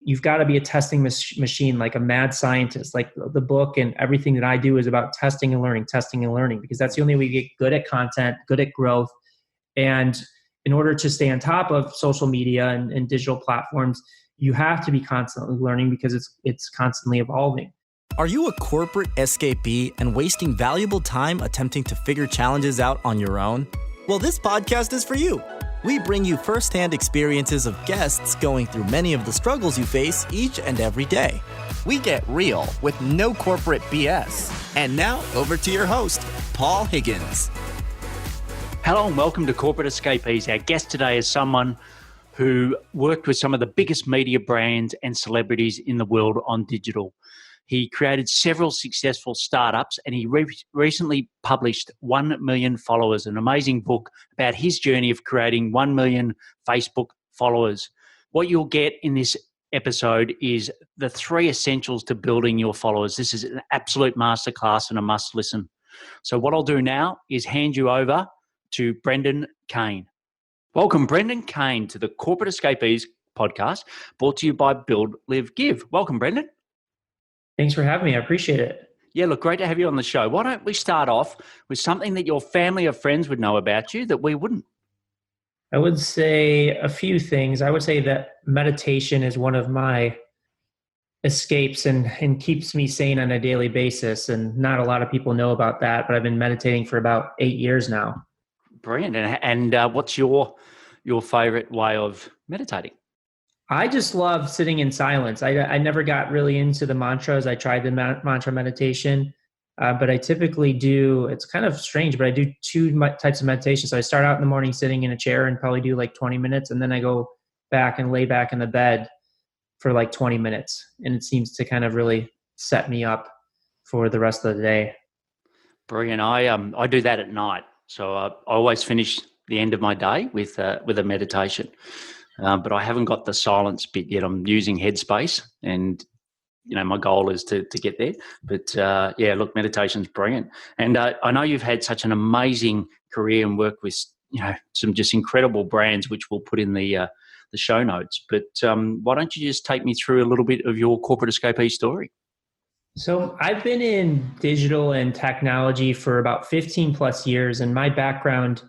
you've got to be a testing machine, like a mad scientist. Like the book and everything that I do is about testing and learning, because that's the only way you get good at content, good at growth. And in order to stay on top of social media and digital platforms, you have to be constantly learning because it's constantly evolving. Are you a corporate escapee and wasting valuable time attempting to figure challenges out on your own? Well, this podcast is for you. We bring you firsthand experiences of guests going through many of the struggles you face each and every day. We get real with no corporate BS. And now, over to your host, Paul Higgins. Hello and welcome to Corporate Escapees. Our guest today is someone who worked with some of the biggest media brands and celebrities in the world on digital. He created several successful startups, and he recently published 1 Million Followers, an amazing book about his journey of creating 1 million Facebook followers. What you'll get in this episode is the 3 essentials to building your followers. This is an absolute masterclass and a must listen. So what I'll do now is hand you over to Brendan Kane. Welcome, Brendan Kane, to the Corporate Escapees podcast, brought to you by Build, Live, Give. Welcome, Brendan. Thanks for having me. I appreciate it. Yeah, look, great to have you on the show. Why don't we start off with something that your family or friends would know about you that we wouldn't? I would say a few things. I would say that meditation is one of my escapes and keeps me sane on a daily basis. And not a lot of people know about that, but I've been meditating for about 8 years now. Brilliant. And what's your favorite way of meditating? I just love sitting in silence. I never got really into the mantras. I tried the mantra meditation, but I typically do, it's kind of strange, but I do 2 types of meditation. So I start out in the morning sitting in a chair and probably do like 20 minutes. And then I go back and lay back in the bed for like 20 minutes. And it seems to kind of really set me up for the rest of the day. Brilliant. I do that at night. So I always finish the end of my day with a meditation. But I haven't got the silence bit yet. I'm using Headspace, and my goal is to get there. But look, meditation's brilliant, and I know you've had such an amazing career and work with some just incredible brands, which we'll put in the show notes. But why don't you just take me through a little bit of your corporate escapee story? So I've been in digital and technology for about 15 plus years, and my background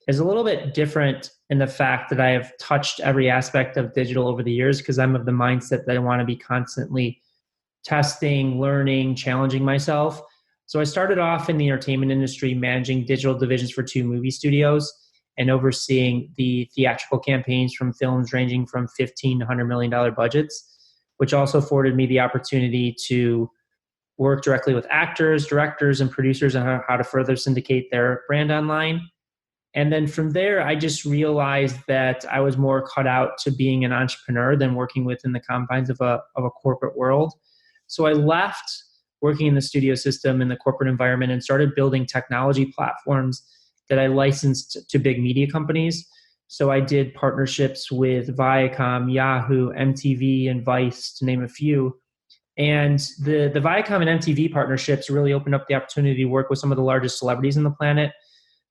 is a little bit different in the fact that I have touched every aspect of digital over the years, because I'm of the mindset that I want to be constantly testing, learning, challenging myself. So I started off in the entertainment industry, managing digital divisions for 2 movie studios and overseeing the theatrical campaigns from films ranging from $15 to $100 million budgets, which also afforded me the opportunity to work directly with actors, directors, and producers on how to further syndicate their brand online. And then from there, I just realized that I was more cut out to being an entrepreneur than working within the confines of a corporate world. So I left working in the studio system in the corporate environment and started building technology platforms that I licensed to big media companies. So I did partnerships with Viacom, Yahoo, MTV, and Vice, to name a few. And the Viacom and MTV partnerships really opened up the opportunity to work with some of the largest celebrities on the planet.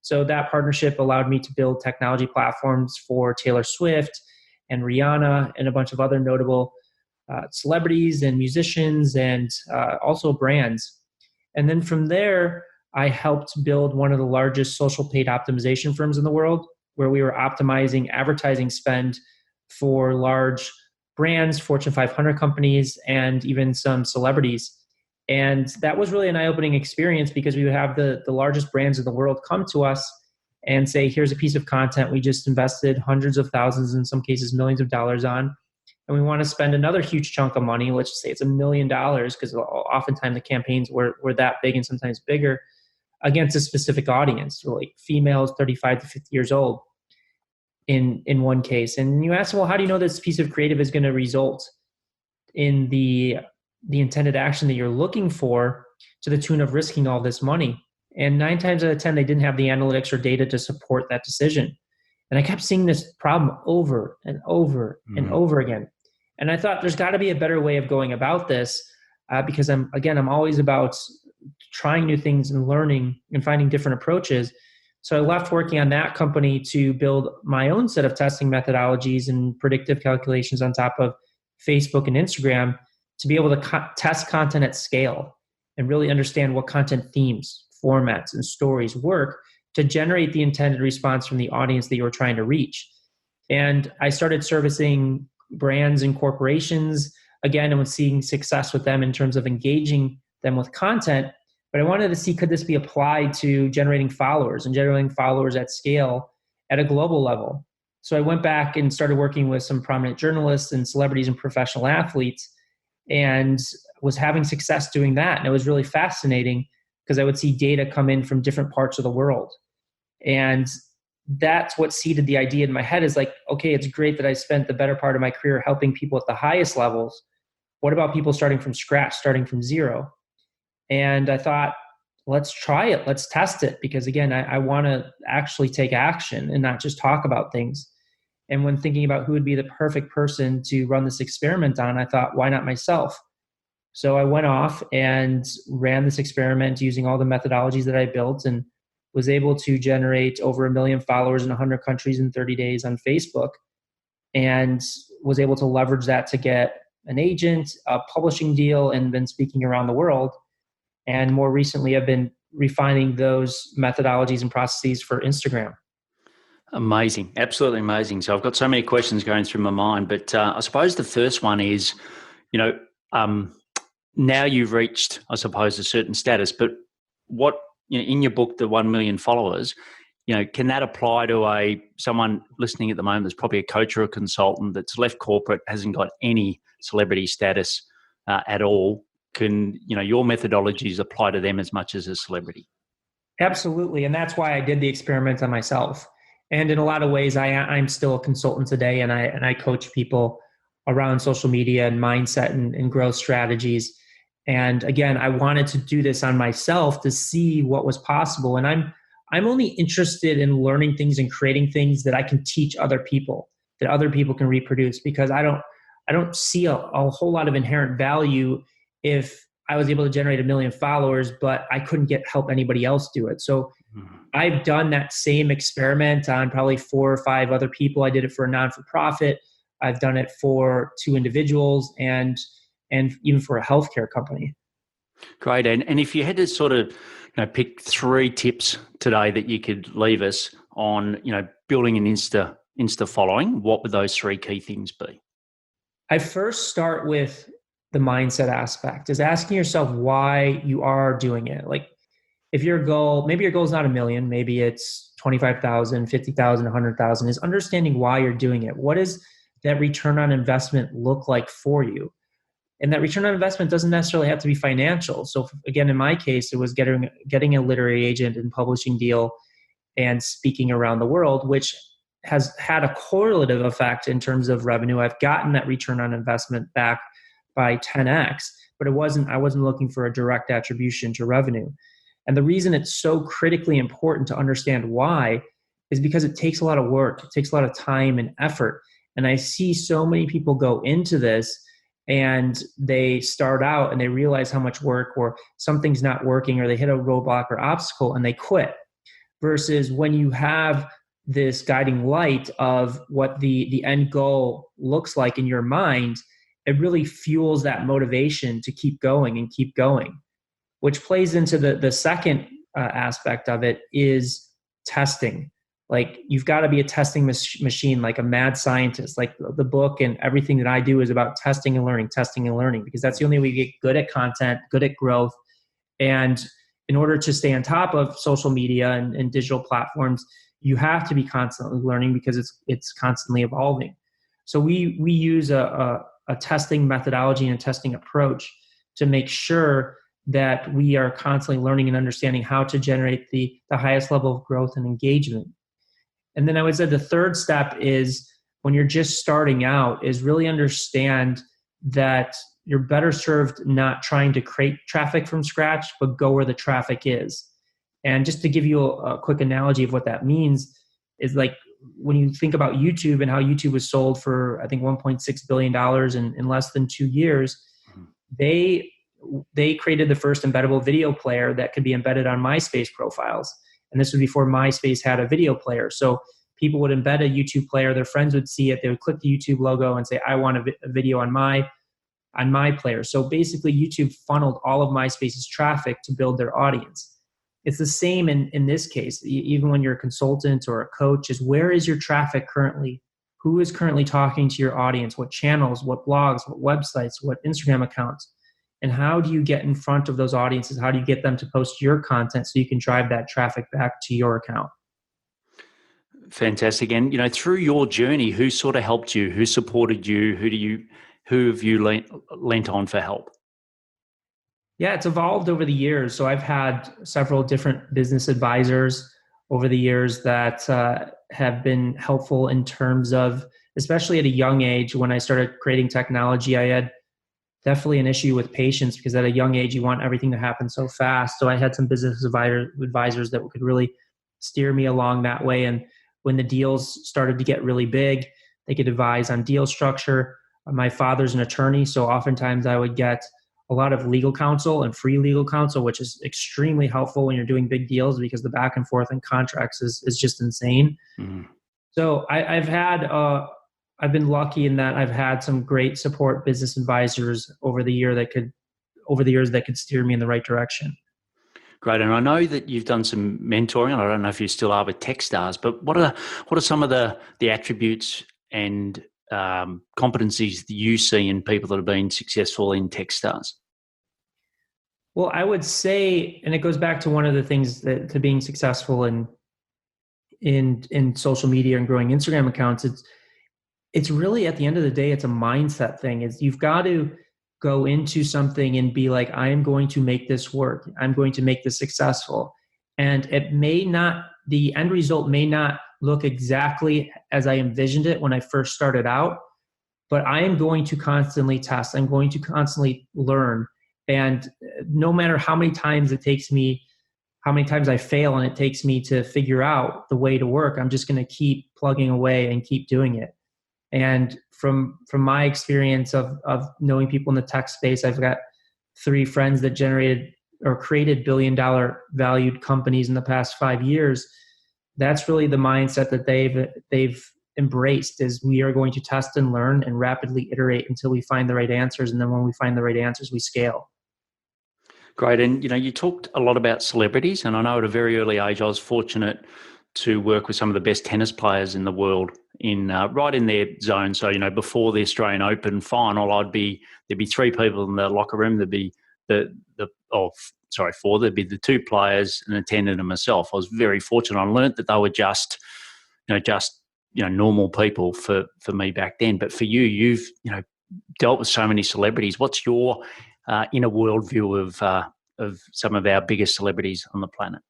So that partnership allowed me to build technology platforms for Taylor Swift and Rihanna and a bunch of other notable celebrities and musicians and also brands. And then from there, I helped build one of the largest social paid optimization firms in the world, where we were optimizing advertising spend for large brands, Fortune 500 companies, and even some celebrities. And that was really an eye-opening experience, because we would have the largest brands in the world come to us and say, here's a piece of content we just invested hundreds of thousands, in some cases millions of dollars on, and we want to spend another huge chunk of money, let's just say it's $1 million, because oftentimes the campaigns were that big and sometimes bigger, against a specific audience, so like females 35 to 50 years old in one case. And you ask, well, how do you know this piece of creative is going to result in the intended action that you're looking for, to the tune of risking all this money? And 9 times out of 10, they didn't have the analytics or data to support that decision. And I kept seeing this problem over and over and over again. And I thought there's got to be a better way of going about this, because I'm always about trying new things and learning and finding different approaches. So I left working on that company to build my own set of testing methodologies and predictive calculations on top of Facebook and Instagram to be able to test content at scale and really understand what content themes, formats, and stories work to generate the intended response from the audience that you were trying to reach. And I started servicing brands and corporations again, and was seeing success with them in terms of engaging them with content. But I wanted to see, could this be applied to generating followers and generating followers at scale at a global level? So I went back and started working with some prominent journalists and celebrities and professional athletes, and was having success doing that. And it was really fascinating because I would see data come in from different parts of the world. And that's what seeded the idea in my head, is like, okay, it's great that I spent the better part of my career helping people at the highest levels. What about people starting from scratch, starting from zero? And I thought, let's try it. Let's test it. Because again, I want to actually take action and not just talk about things. And when thinking about who would be the perfect person to run this experiment on, I thought, why not myself? So I went off and ran this experiment using all the methodologies that I built, and was able to generate over 1 million followers in 100 countries in 30 days on Facebook, and was able to leverage that to get an agent, a publishing deal, and been speaking around the world. And more recently, I've been refining those methodologies and processes for Instagram. Amazing. Absolutely amazing. So I've got so many questions going through my mind, but I suppose the first one is, now you've reached, I suppose, a certain status, but what, in your book, the 1 million followers, can that apply to someone listening at the moment that's probably a coach or a consultant that's left corporate, hasn't got any celebrity status at all? Can, your methodologies apply to them as much as a celebrity? Absolutely. And that's why I did the experiment on myself. And in a lot of ways, I'm still a consultant today, and I coach people around social media and mindset and growth strategies. And again, I wanted to do this on myself to see what was possible. And I'm only interested in learning things and creating things that I can teach other people, that other people can reproduce, because I don't see a whole lot of inherent value if I was able to generate 1 million followers, but I couldn't help anybody else do it. So I've done that same experiment on probably 4 or 5 other people. I did it for a non-for-profit. I've done it for 2 individuals and even for a healthcare company. Great. And if you had to sort of pick 3 tips today that you could leave us on, building an Insta following, what would those 3 key things be? I first start with the mindset aspect, is asking yourself why you are doing it. Like, if maybe your goal is not 1 million, maybe it's 25,000, 50,000, 100,000, is understanding why you're doing it. What does that return on investment look like for you? And that return on investment doesn't necessarily have to be financial. So again, in my case, it was getting a literary agent and publishing deal and speaking around the world, which has had a correlative effect in terms of revenue. I've gotten that return on investment back by 10x, but I wasn't looking for a direct attribution to revenue. And the reason it's so critically important to understand why is because it takes a lot of work. It takes a lot of time and effort. And I see so many people go into this and they start out and they realize how much work, or something's not working, or they hit a roadblock or obstacle and they quit. Versus when you have this guiding light of what the end goal looks like in your mind, it really fuels that motivation to keep going and keep going. Which plays into the second aspect of it, is testing. Like, you've got to be a testing machine, like a mad scientist. Like, the book and everything that I do is about testing and learning, because that's the only way you get good at content, good at growth. And in order to stay on top of social media and digital platforms, you have to be constantly learning, because it's constantly evolving. So we use a testing methodology and a testing approach to make sure that we are constantly learning and understanding how to generate the highest level of growth and engagement. And then I would say the third step is, when you're just starting out, is really understand that you're better served not trying to create traffic from scratch, but go where the traffic is. And just to give you a quick analogy of what that means, is like, when you think about YouTube and how YouTube was sold for, I think, $1.6 billion in less than 2 years, they created the first embeddable video player that could be embedded on MySpace profiles. And this was before MySpace had a video player. So people would embed a YouTube player. Their friends would see it. They would click the YouTube logo and say, I want a video on my player. So basically YouTube funneled all of MySpace's traffic to build their audience. It's the same in this case. Even when you're a consultant or a coach, is where is your traffic currently? Who is currently talking to your audience? What channels, what blogs, what websites, what Instagram accounts? And how do you get in front of those audiences? How do you get them to post your content so you can drive that traffic back to your account? Fantastic. And, through your journey, who sort of helped you? Who supported you? Who have you lent on for help? Yeah, it's evolved over the years. So I've had several different business advisors over the years that have been helpful in terms of, especially at a young age, when I started creating technology, I had definitely an issue with patience, because at a young age, you want everything to happen so fast. So I had some business advisors that could really steer me along that way. And when the deals started to get really big, they could advise on deal structure. My father's an attorney, so oftentimes I would get a lot of legal counsel and free legal counsel, which is extremely helpful when you're doing big deals, because the back and forth in contracts is just insane. Mm-hmm. So I've been lucky in that I've had some great support business advisors over the years that could steer me in the right direction. Great. And I know that you've done some mentoring. I don't know if you still are with Techstars, but what are some of the attributes and competencies that you see in people that have been successful in Techstars? Well, I would say, and it goes back to one of the things to being successful in social media and growing Instagram accounts. It's really, at the end of the day, it's a mindset thing. Is you've got to go into something and be like, I am going to make this work. I'm going to make this successful. And the end result may not look exactly as I envisioned it when I first started out, but I am going to constantly test. I'm going to constantly learn. And no matter how many times I fail and it takes me to figure out the way to work, I'm just going to keep plugging away and keep doing it. And from my experience of knowing people in the tech space, I've got 3 friends that generated or created $1 billion valued companies in the past 5 years. That's really the mindset that they've embraced, is we are going to test and learn and rapidly iterate until we find the right answers. And then when we find the right answers, we scale. Great. And, you talked a lot about celebrities, and I know at a very early age, I was fortunate to work with some of the best tennis players in the world right in their zone. So, before the Australian Open final, there'd be 3 people in the locker room. There'd be 4. There'd be the 2 players, an attendant, and myself. I was very fortunate. I learned that they were just normal people for me back then. But for you, you've dealt with so many celebrities. What's your inner worldview of some of our biggest celebrities on the planet?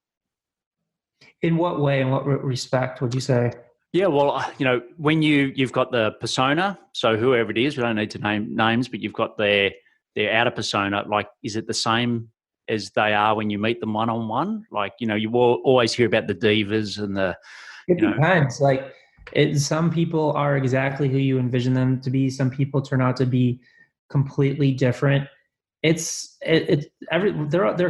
In what way, in what respect would you say? Yeah, well, when you've got the persona, so whoever it is, we don't need to name names, but you've got their outer persona. Like, is it the same as they are when you meet them one-on-one? Like, you will always hear about the divas and the... It depends. Like, some people are exactly who you envision them to be. Some people turn out to be completely different. They're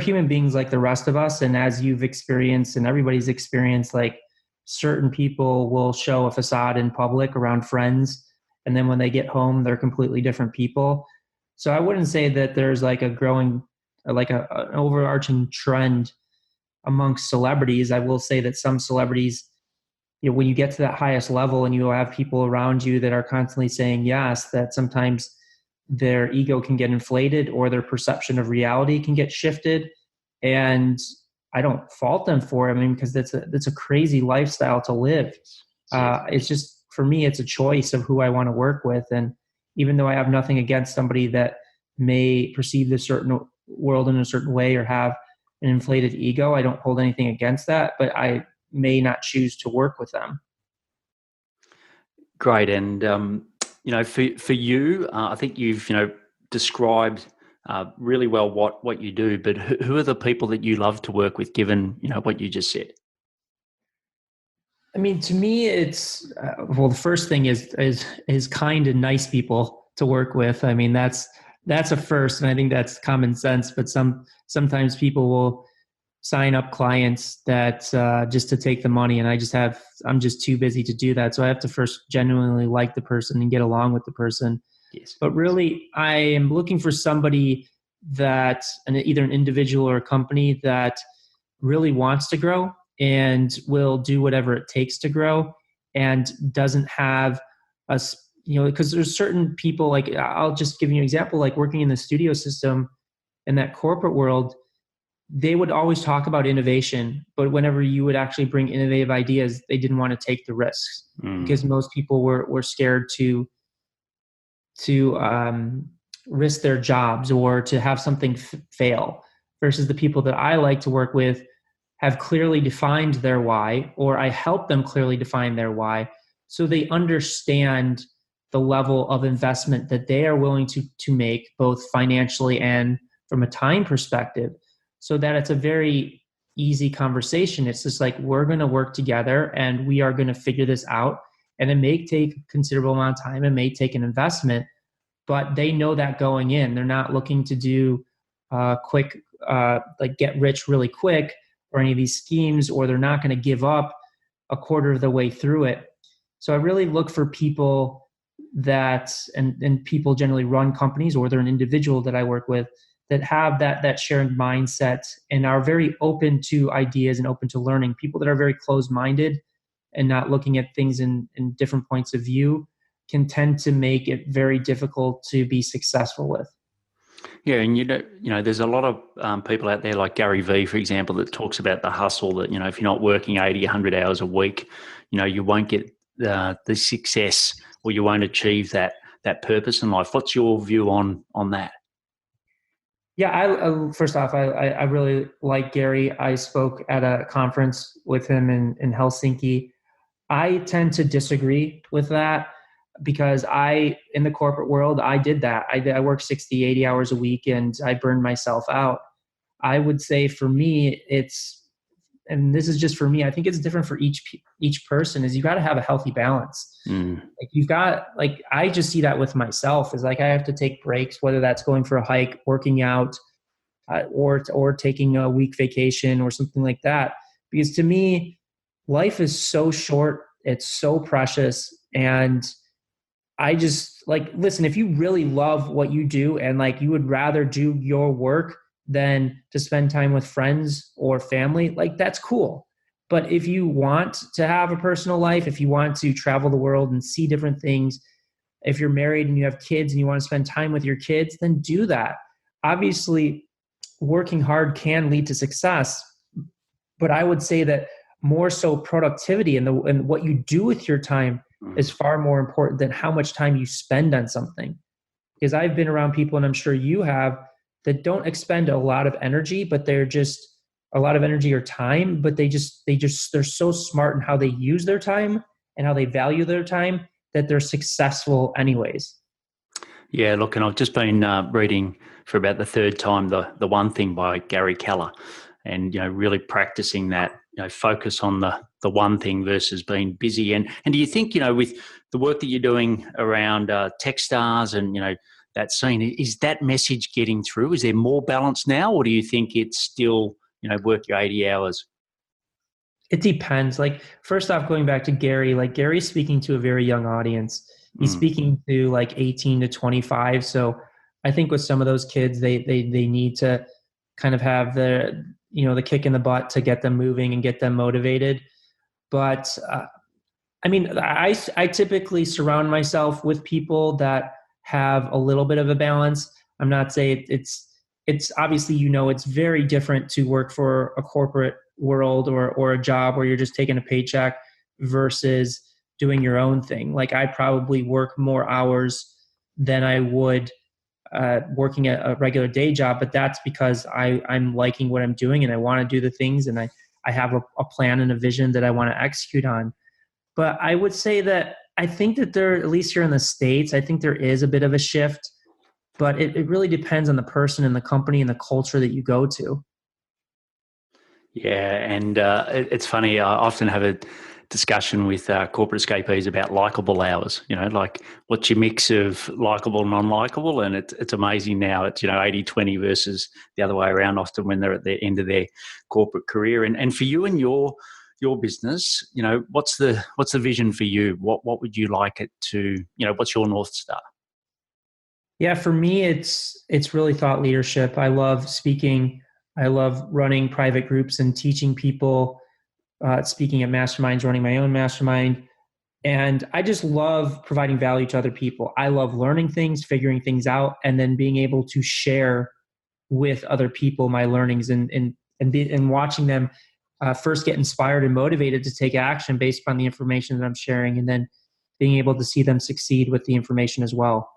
human beings like the rest of us. And as you've experienced and everybody's experienced, like, certain people will show a facade in public around friends, and then when they get home, they're completely different people. So I wouldn't say that there's like an overarching trend amongst celebrities. I will say that some celebrities, when you get to that highest level and you have people around you that are constantly saying yes, that sometimes their ego can get inflated or their perception of reality can get shifted. And I don't fault them for it. I mean, because that's a crazy lifestyle to live. It's just, for me, it's a choice of who I want to work with. And even though I have nothing against somebody that may perceive the certain world in a certain way or have an inflated ego, I don't hold anything against that, but I may not choose to work with them. Great. And, for you, I think you've, described really well what you do, but who are the people that you love to work with, given, what you just said? I mean, to me, it's, the first thing is kind and nice people to work with. I mean, that's a first, and I think that's common sense, but sometimes people will sign up clients that just to take the money, and I'm just too busy to do that. So I have to first genuinely like the person and get along with the person. Yes. But really, I am looking for somebody that, either an individual or a company that really wants to grow and will do whatever it takes to grow, and doesn't have because there's certain people, like I'll just give you an example, like working in the studio system in that corporate world, they would always talk about innovation, but whenever you would actually bring innovative ideas, they didn't want to take the risks because most people were scared to risk their jobs or to have something fail, versus the people that I like to work with have clearly defined their why, or I help them clearly define their why, so they understand the level of investment that they are willing to make, both financially and from a time perspective, so that it's a very easy conversation. It's just like, we're going to work together and we are going to figure this out. And it may take a considerable amount of time. It may take an investment, but they know that going in. They're not looking to do quick, like get rich really quick or any of these schemes, or they're not going to give up a quarter of the way through it. So I really look for people that, and people generally run companies, or they're an individual that I work with, that have that shared mindset and are very open to ideas and open to learning. People that are very closed-minded and not looking at things in different points of view can tend to make it very difficult to be successful with. Yeah, and there's a lot of people out there like Gary Vee, for example, that talks about the hustle, that, if you're not working 80, 100 hours a week, you won't get the success, or you won't achieve that purpose in life. What's your view on that? Yeah, I first off, I really like Gary. I spoke at a conference with him in Helsinki. I tend to disagree with that, because in the corporate world, I did that. I worked 60, 80 hours a week and I burned myself out. I would say for me, and this is just for me, I think it's different for each person, is you got to have a healthy balance. Like I just see that with myself, is like I have to take breaks, whether that's going for a hike, working out, or taking a week vacation or something like that. Because to me, life is so short. It's so precious. And I just listen, if you really love what you do and like you would rather do your work than to spend time with friends or family, like that's cool. But if you want to have a personal life, if you want to travel the world and see different things, if you're married and you have kids and you want to spend time with your kids, then do that. Obviously, working hard can lead to success, but I would say that more so productivity and what you do with your time is far more important than how much time you spend on something. Because I've been around people, and I'm sure you have, that don't expend a lot of energy, but they're just a lot of energy or time, but they're so smart in how they use their time and how they value their time that they're successful anyways. Yeah, look, and I've just been reading for about the third time the One Thing by Gary Keller, and really practicing that, focus on the one thing versus being busy. And do you think, with the work that you're doing around Techstars and that scene, is that message getting through? Is there more balance now, or do you think it's still work your 80 hours? It depends. Like, first off, going back to Gary, like Gary's speaking to a very young audience. He's speaking to like 18 to 25. So I think with some of those kids, they need to kind of have the kick in the butt to get them moving and get them motivated. But I typically surround myself with people that have a little bit of a balance. I'm not saying it's obviously, it's very different to work for a corporate world or a job where you're just taking a paycheck versus doing your own thing. Like I probably work more hours than I would working at a regular day job, but that's because I'm liking what I'm doing and I want to do the things, and I have a plan and a vision that I want to execute on. But I would say that I think that there, at least here in the States, I think there is a bit of a shift, but it really depends on the person and the company and the culture that you go to. Yeah, and it's funny. I often have a discussion with corporate escapees about likeable hours. Like what's your mix of likable, non-likable, and it's amazing now. It's 80-20 versus the other way around. Often when they're at the end of their corporate career, and for you and your business, what's the vision for you? What would you like it to? What's your North Star? Yeah, for me, it's really thought leadership. I love speaking. I love running private groups and teaching people, speaking at masterminds, running my own mastermind. And I just love providing value to other people. I love learning things, figuring things out, and then being able to share with other people my learnings and watching them first get inspired and motivated to take action based upon the information that I'm sharing, and then being able to see them succeed with the information as well.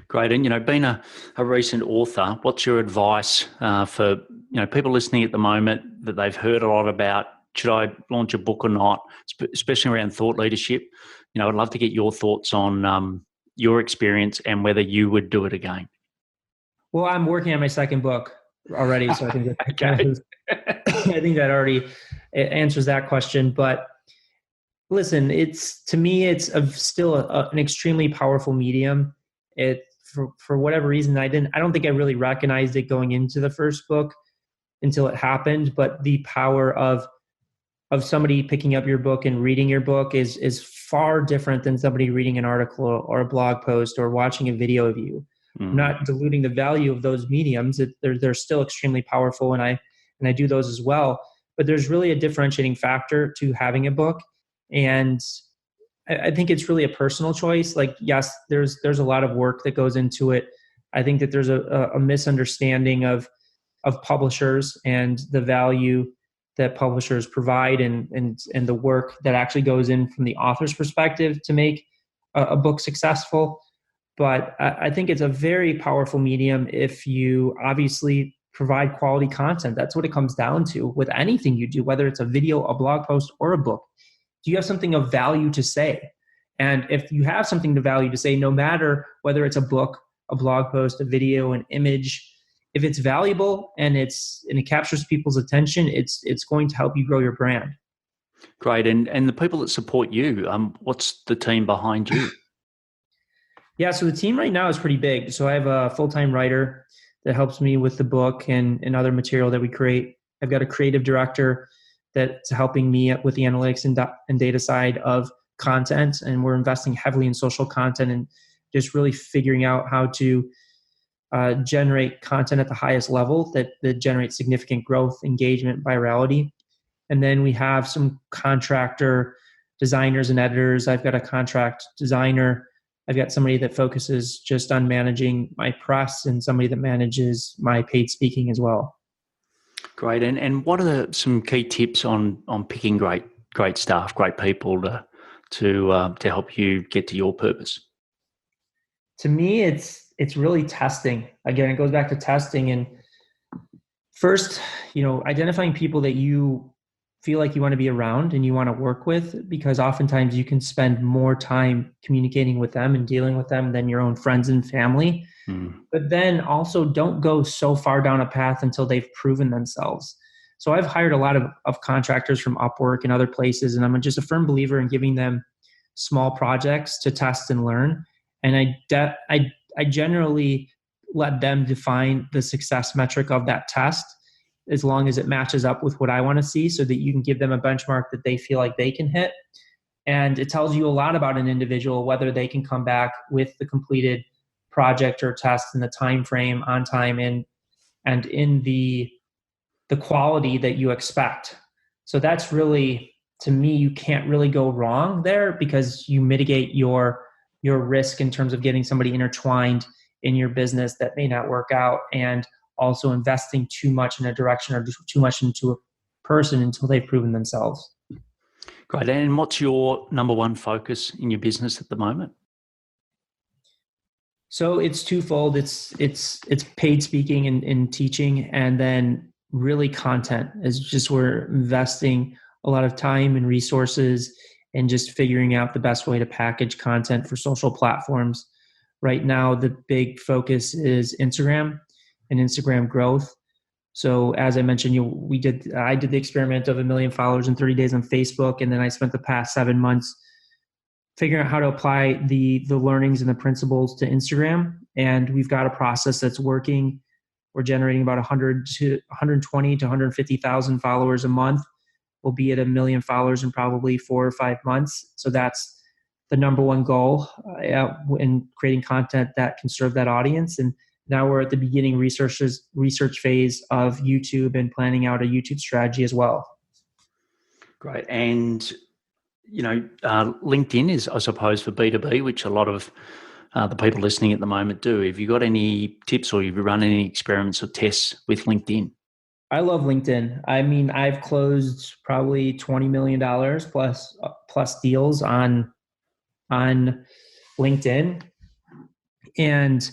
Great. And, being a recent author, what's your advice for, people listening at the moment that they've heard a lot about, should I launch a book or not, especially around thought leadership? I'd love to get your thoughts on your experience and whether you would do it again. Well, I'm working on my second book already, so I think that I think that already answers that question. But listen, to me, it's still an extremely powerful medium. For whatever reason, I don't think I really recognized it going into the first book until it happened. But the power of somebody picking up your book and reading your book is far different than somebody reading an article or a blog post or watching a video of you. I'm not diluting the value of those mediums. They're still extremely powerful, and I do those as well. But there's really a differentiating factor to having a book, and I think it's really a personal choice. Like, yes, there's a lot of work that goes into it. I think that there's a misunderstanding of publishers and the value that publishers provide and the work that actually goes in from the author's perspective to make a book successful. But I think it's a very powerful medium if you obviously provide quality content. That's what it comes down to with anything you do, whether it's a video, a blog post, or a book. Do you have something of value to say? And if you have something of value to say, no matter whether it's a book, a blog post, a video, an image, if it's valuable and it captures people's attention, it's going to help you grow your brand. Great. And the people that support you, what's the team behind you? Yeah, so the team right now is pretty big. So I have a full-time writer that helps me with the book and other material that we create. I've got a creative director that's helping me with the analytics and data side of content. And we're investing heavily in social content and just really figuring out how to generate content at the highest level that generates significant growth, engagement, virality. And then we have some contractor designers and editors. I've got a contract designer. I've got somebody that focuses just on managing my press and somebody that manages my paid speaking as well. Great. And what are some key tips on picking great staff, great people to help you get to your purpose? To me, it's really testing. Again, it goes back to testing. And first, identifying people that you feel like you want to be around and you want to work with, because oftentimes you can spend more time communicating with them and dealing with them than your own friends and family. But then also don't go so far down a path until they've proven themselves. So I've hired a lot of contractors from Upwork and other places, and I'm just a firm believer in giving them small projects to test and learn. And I generally let them define the success metric of that test, as long as it matches up with what I want to see, so that you can give them a benchmark that they feel like they can hit. And it tells you a lot about an individual, whether they can come back with the completed project or test in the time frame, on time, and in the quality that you expect. So that's really, to me, you can't really go wrong there, because you mitigate your risk in terms of getting somebody intertwined in your business that may not work out, and also investing too much in a direction or too much into a person until they've proven themselves. Great. And what's your number one focus in your business at the moment? So it's twofold. It's paid speaking and teaching, and then really content is just, we're investing a lot of time and resources and just figuring out the best way to package content for social platforms. Right now, the big focus is Instagram and Instagram growth. So as I mentioned, I did the experiment of 1 million followers in 30 days on Facebook. And then I spent the past 7 months figuring out how to apply the learnings and the principles to Instagram. And we've got a process that's working. We're generating about 120 to 150,000 followers a month. We'll be at 1 million followers in probably 4 or 5 months. So that's the number one goal in creating content that can serve that audience. And now we're at the beginning research phase of YouTube and planning out a YouTube strategy as well. Great. And, LinkedIn is, I suppose, for B2B, which a lot of the people listening at the moment do. Have you got any tips or have you run any experiments or tests with LinkedIn? I love LinkedIn. I mean, I've closed probably $20 million plus deals on LinkedIn. And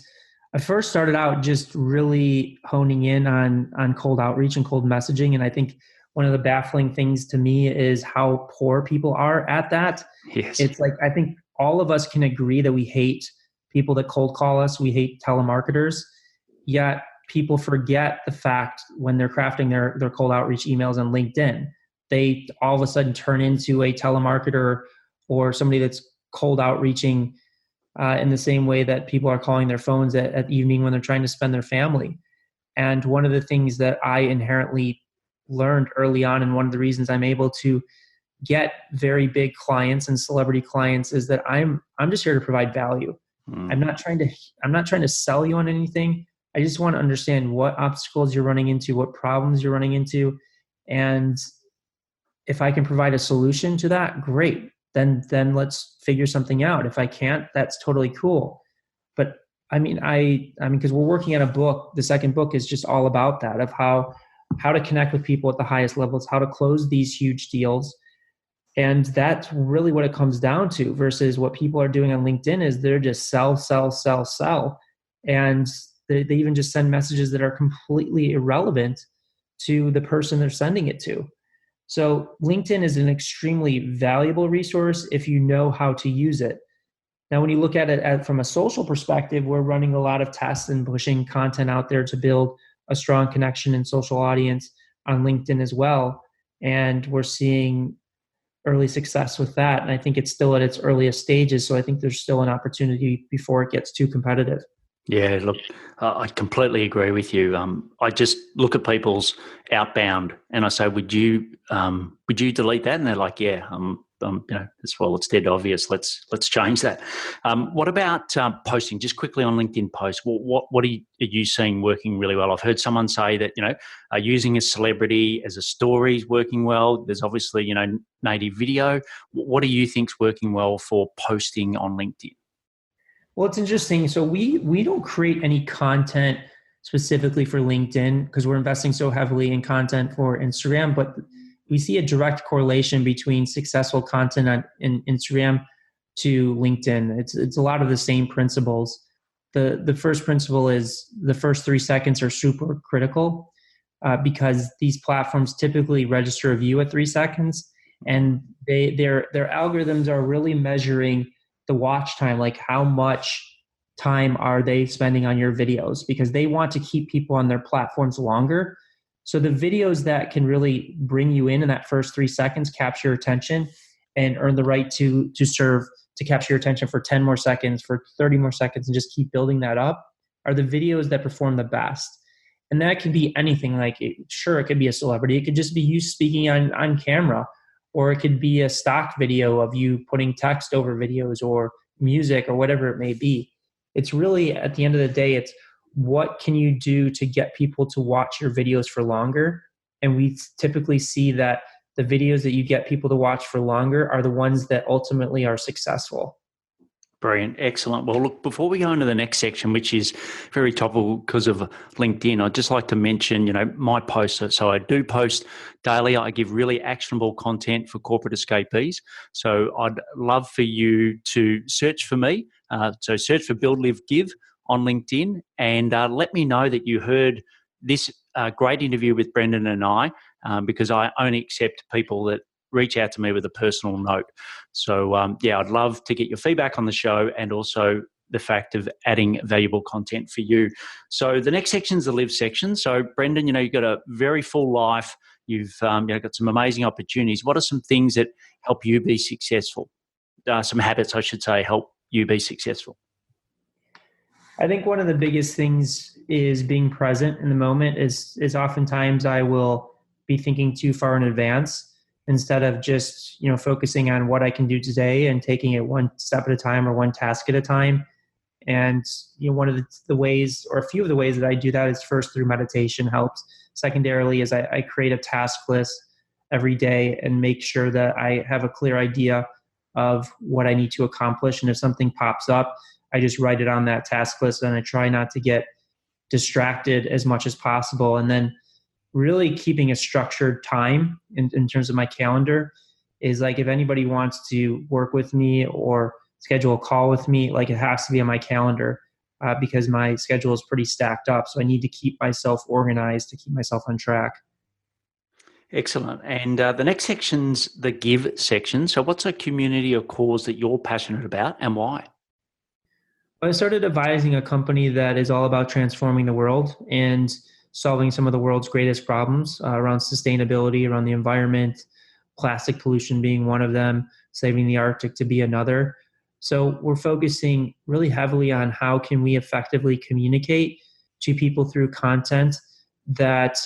I first started out just really honing in on cold outreach and cold messaging. And I think one of the baffling things to me is how poor people are at that. Yes. It's like, I think all of us can agree that we hate people that cold call us. We hate telemarketers. Yet people forget the fact when they're crafting their cold outreach emails on LinkedIn, they all of a sudden turn into a telemarketer or somebody that's cold outreaching in the same way that people are calling their phones at evening when they're trying to spend their family. And one of the things that I inherently learned early on, and one of the reasons I'm able to get very big clients and celebrity clients, is that I'm just here to provide value. I'm not trying to sell you on anything. I just want to understand what obstacles you're running into, what problems you're running into. And if I can provide a solution to that, great. Then let's figure something out. If I can't, that's totally cool. But I mean, because we're working on a book. The second book is just all about that, of how to connect with people at the highest levels, how to close these huge deals. And that's really what it comes down to, versus what people are doing on LinkedIn is they're just sell. And they even just send messages that are completely irrelevant to the person they're sending it to. So LinkedIn is an extremely valuable resource if you know how to use it. Now, when you look at it from a social perspective, we're running a lot of tests and pushing content out there to build a strong connection and social audience on LinkedIn as well. And we're seeing early success with that. And I think it's still at its earliest stages. So I think there's still an opportunity before it gets too competitive. Yeah, look, I completely agree with you. I just look at people's outbound and I say, would you delete that? And they're like, yeah, it's dead obvious. Let's change that. What about posting? Just quickly on LinkedIn posts, what are you seeing working really well? I've heard someone say that using a celebrity as a story is working well. There's obviously native video. What do you think's working well for posting on LinkedIn? Well, it's interesting. So we don't create any content specifically for LinkedIn because we're investing so heavily in content for Instagram, but we see a direct correlation between successful content in Instagram to LinkedIn. It's a lot of the same principles. The first principle is the first 3 seconds are super critical because these platforms typically register a view at 3 seconds, and their algorithms are really measuring the watch time, like how much time are they spending on your videos, because they want to keep people on their platforms longer. So the videos that can really bring you in that first 3 seconds, capture your attention, and earn the right to capture your attention for 10 more seconds, for 30 more seconds, and just keep building that up, are the videos that perform the best. And that can be anything. Sure, it could be a celebrity. It could just be you speaking on camera, or it could be a stock video of you putting text over videos or music or whatever it may be. It's really, at the end of the day, it's what can you do to get people to watch your videos for longer? And we typically see that the videos that you get people to watch for longer are the ones that ultimately are successful. Brilliant. Excellent. Well, look, before we go into the next section, which is very topical because of LinkedIn, I'd just like to mention, my posts. So I do post daily. I give really actionable content for corporate escapees. So I'd love for you to search for me. So search for Build, Live, Give on LinkedIn, and let me know that you heard this great interview with Brendan and I, because I only accept people that reach out to me with a personal note. So, I'd love to get your feedback on the show and also the fact of adding valuable content for you. So the next section is the live section. So Brendan, you've got a very full life. You've got some amazing opportunities. What are some things that help you be successful? Some habits, I should say, help you be successful. I think one of the biggest things is being present in the moment. Is oftentimes I will be thinking too far in advance instead of just focusing on what I can do today and taking it one step at a time or one task at a time. And one of the ways, or a few of the ways that I do that is first through meditation helps. Secondarily is I create a task list every day and make sure that I have a clear idea of what I need to accomplish. And if something pops up, I just write it on that task list, and I try not to get distracted as much as possible. And then really keeping a structured time in terms of my calendar is like, if anybody wants to work with me or schedule a call with me, like it has to be on my calendar because my schedule is pretty stacked up. So I need to keep myself organized to keep myself on track. Excellent. And the next section's the give section. So what's a community or cause that you're passionate about and why? I started advising a company that is all about transforming the world and solving some of the world's greatest problems around sustainability, around the environment, plastic pollution being one of them, saving the Arctic to be another. So we're focusing really heavily on how can we effectively communicate to people through content that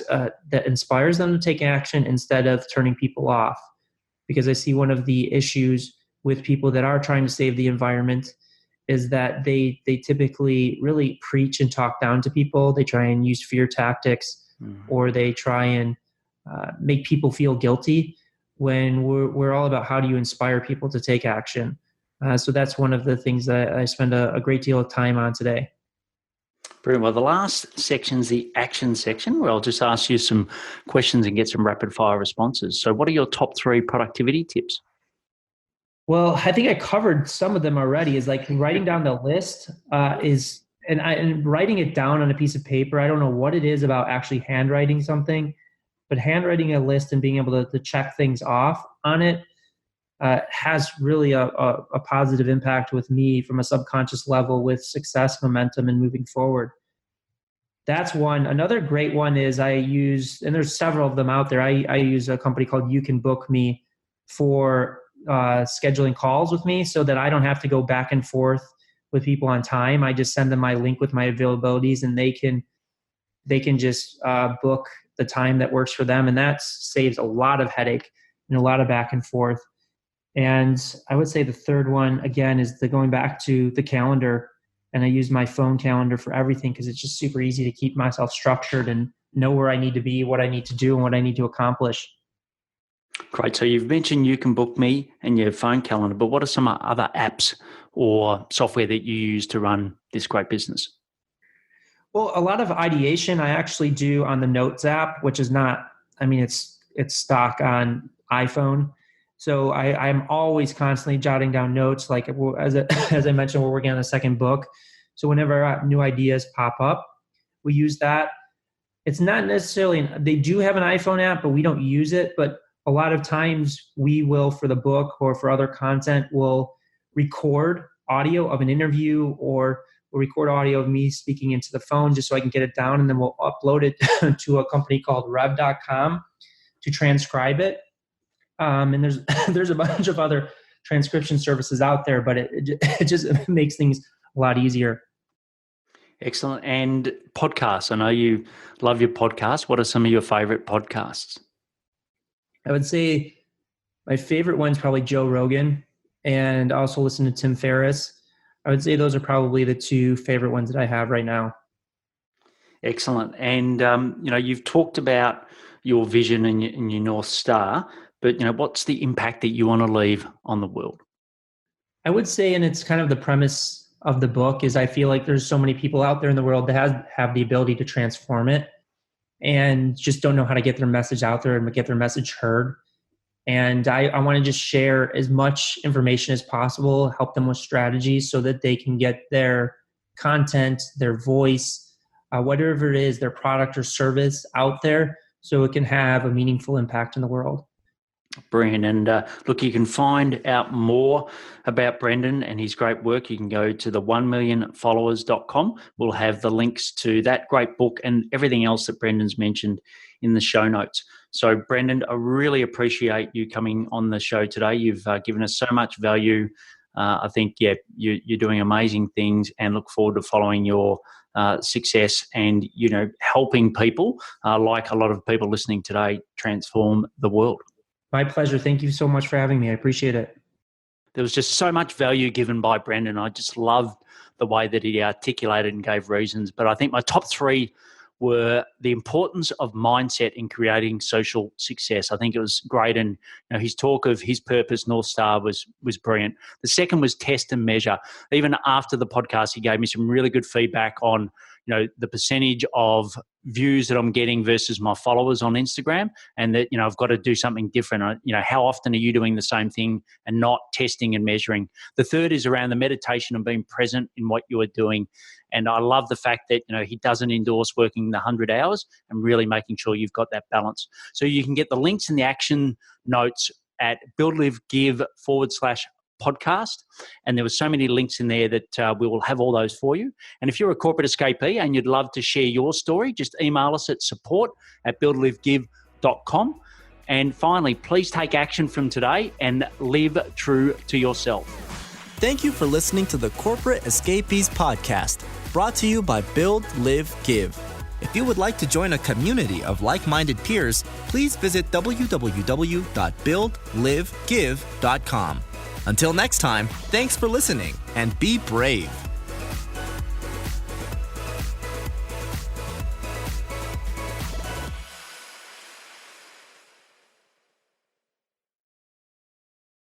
inspires them to take action instead of turning people off. Because I see one of the issues with people that are trying to save the environment is that they typically really preach and talk down to people. They try and use fear tactics, or they try and make people feel guilty when we're all about how do you inspire people to take action. So that's one of the things that I spend a great deal of time on today. Brilliant. Well, the last section's the action section, where I'll just ask you some questions and get some rapid fire responses. So what are your top 3 productivity tips? Well, I think I covered some of them already. Is like writing down the list and writing it down on a piece of paper. I don't know what it is about actually handwriting something, but handwriting a list and being able to check things off on it has really a positive impact with me from a subconscious level with success, momentum, and moving forward. That's one. Another great one is I use, and there's several of them out there. I use a company called You Can Book Me for scheduling calls with me so that I don't have to go back and forth with people on time. I just send them my link with my availabilities, and they can just book the time that works for them. And that saves a lot of headache and a lot of back and forth. And I would say the third one, again, is going back to the calendar. And I use my phone calendar for everything because it's just super easy to keep myself structured and know where I need to be, what I need to do, and what I need to accomplish. Great. So you've mentioned You Can Book Me and your phone calendar, but what are some other apps or software that you use to run this great business? Well, a lot of ideation I actually do on the Notes app, which is not, it's stock on iPhone. So I'm always constantly jotting down notes. Like as I mentioned, we're working on a second book. So whenever new ideas pop up, we use that. It's not necessarily, they do have an iPhone app, but we don't use it. But a lot of times we will, for the book or for other content, will record audio of an interview, or we'll record audio of me speaking into the phone just so I can get it down. And then we'll upload it to a company called rev.com to transcribe it. And there's a bunch of other transcription services out there, but it just makes things a lot easier. Excellent. And podcasts. I know you love your podcasts. What are some of your favorite podcasts? I would say my favorite one's probably Joe Rogan, and also listen to Tim Ferriss. I would say those are probably the 2 favorite ones that I have right now. Excellent. And, you've talked about your vision and your North Star, but, what's the impact that you want to leave on the world? I would say, and it's kind of the premise of the book, is I feel like there's so many people out there in the world that have the ability to transform it and just don't know how to get their message out there and get their message heard. And I want to just share as much information as possible, help them with strategies so that they can get their content, their voice, whatever it is, their product or service out there so it can have a meaningful impact in the world. Brilliant. And look, you can find out more about Brendan and his great work. You can go to the 1millionfollowers.com. We'll have the links to that great book and everything else that Brendan's mentioned in the show notes. So, Brendan, I really appreciate you coming on the show today. You've given us so much value. I think, you're doing amazing things, and look forward to following your success and, helping people like a lot of people listening today transform the world. My pleasure. Thank you so much for having me. I appreciate it. There was just so much value given by Brendan. I just loved the way that he articulated and gave reasons. But I think my top three were the importance of mindset in creating social success. I think it was great. And his talk of his purpose, North Star, was brilliant. The second was test and measure. Even after the podcast, he gave me some really good feedback on the percentage of views that I'm getting versus my followers on Instagram, and that, I've got to do something different. How often are you doing the same thing and not testing and measuring? The third is around the meditation and being present in what you are doing. And I love the fact that, he doesn't endorse working the 100 hours and really making sure you've got that balance. So you can get the links and the action notes at buildlivegive.com/podcast. And there were so many links in there that we will have all those for you. And if you're a corporate escapee and you'd love to share your story, just email us at support@buildlivegive.com. And finally, please take action from today and live true to yourself. Thank you for listening to the Corporate Escapees podcast, brought to you by Build, Live, Give. If you would like to join a community of like-minded peers, please visit www.buildlivegive.com. Until next time, thanks for listening and be brave.